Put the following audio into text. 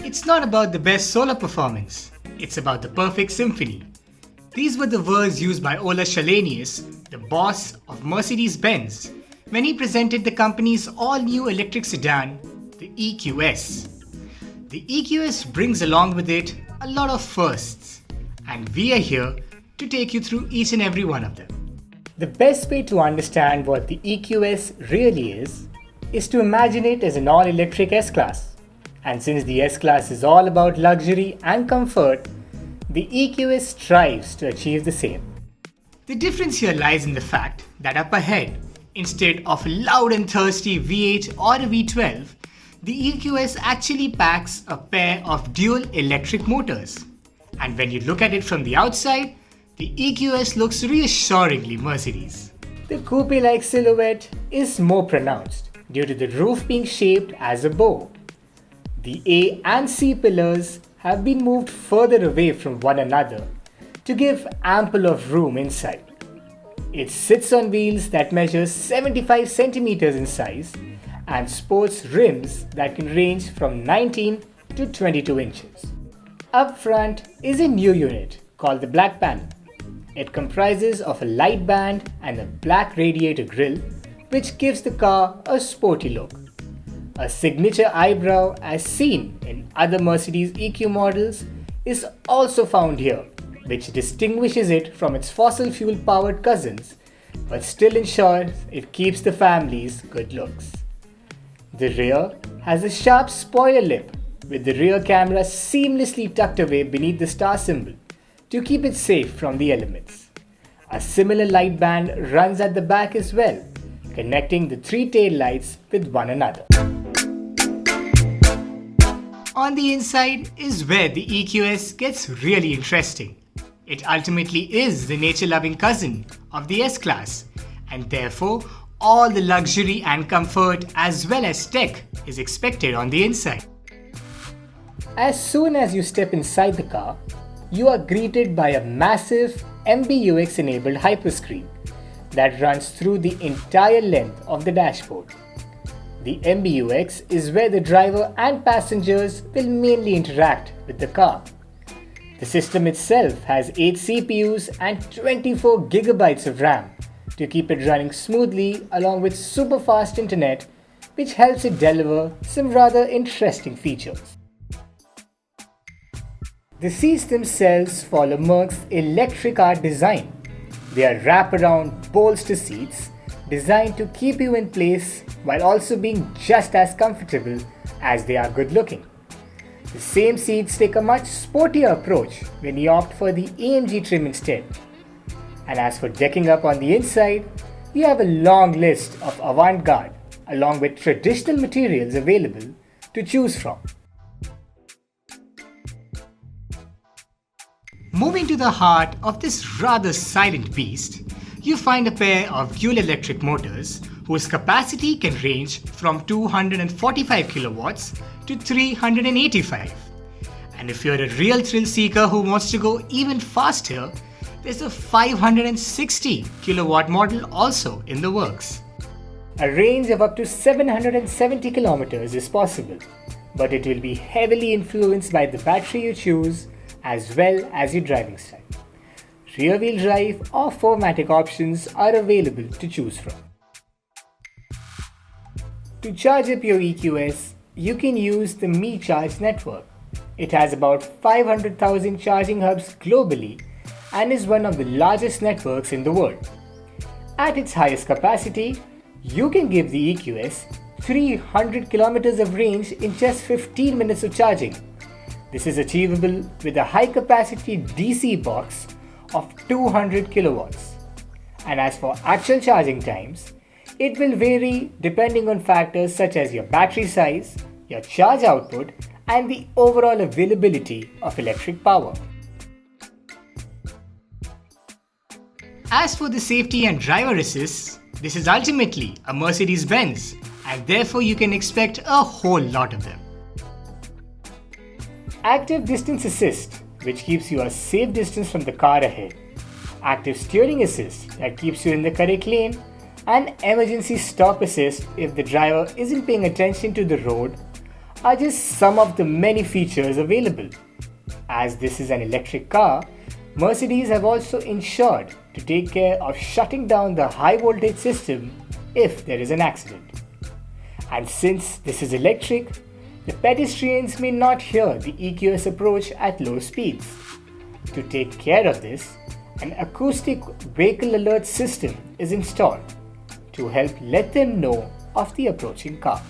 It's not about the best solar performance, it's about the perfect symphony. These were the words used by Ola Shalenius, the boss of Mercedes-Benz, when he presented the company's all-new electric sedan, the EQS. The EQS brings along with it a lot of firsts, and we are here to take you through each and every one of them. The best way to understand what the EQS really is to imagine it as an all-electric S-Class. And since the S-Class is all about luxury and comfort, the EQS strives to achieve the same. The difference here lies in the fact that up ahead, instead of a loud and thirsty V8 or a V12, the EQS actually packs a pair of dual electric motors. And when you look at it from the outside, the EQS looks reassuringly Mercedes. The coupe-like silhouette is more pronounced due to the roof being shaped as a bow. The A and C pillars have been moved further away from one another to give ample of room inside. It sits on wheels that measure 75 centimeters in size and sports rims that can range from 19 to 22 inches. Up front is a new unit called the Black Panel. It comprises of a light band and a black radiator grille, which gives the car a sporty look. A signature eyebrow as seen in other Mercedes EQ models is also found here, which distinguishes it from its fossil fuel powered cousins, but still ensures it keeps the family's good looks. The rear has a sharp spoiler lip with the rear camera seamlessly tucked away beneath the star symbol to keep it safe from the elements. A similar light band runs at the back as well, connecting the three tail lights with one another. On the inside is where the EQS gets really interesting. It ultimately is the nature-loving cousin of the S-Class, and therefore all the luxury and comfort as well as tech is expected on the inside. As soon as you step inside the car, you are greeted by a massive MBUX-enabled hyperscreen that runs through the entire length of the dashboard. The MBUX is where the driver and passengers will mainly interact with the car. The system itself has 8 CPUs and 24 GB of RAM to keep it running smoothly along with super fast internet, which helps it deliver some rather interesting features. The seats themselves follow Merc's electric art design. They are wrap-around bolster seats designed to keep you in place while also being just as comfortable as they are good looking. The same seats take a much sportier approach when you opt for the AMG trim instead. And as for decking up on the inside, you have a long list of avant-garde along with traditional materials available to choose from. Moving to the heart of this rather silent beast, you find a pair of dual electric motors whose capacity can range from 245 kilowatts to 385. And if you're a real thrill seeker who wants to go even faster, there's a 560 kilowatt model also in the works. A range of up to 770 kilometers is possible, but it will be heavily influenced by the battery you choose as well as your driving style. Rear-wheel drive or 4MATIC options are available to choose from. To charge up your EQS, you can use the Mi Charge network. It has about 500,000 charging hubs globally and is one of the largest networks in the world. At its highest capacity, you can give the EQS 300 kilometers of range in just 15 minutes of charging. This is achievable with a high-capacity DC box of 200 kilowatts. And as for actual charging times, it will vary depending on factors such as your battery size, your charge output, and the overall availability of electric power. As for the safety and driver assist, this is ultimately a Mercedes-Benz, and therefore you can expect a whole lot of them. Active distance assist, which keeps you a safe distance from the car ahead. Active steering assist, that keeps you in the correct lane. And emergency stop assist if the driver isn't paying attention to the road are just some of the many features available. As this is an electric car, Mercedes have also ensured to take care of shutting down the high voltage system if there is an accident. And since this is electric, the pedestrians may not hear the EQS approach at low speeds. To take care of this, an acoustic vehicle alert system is installed to help let them know of the approaching car.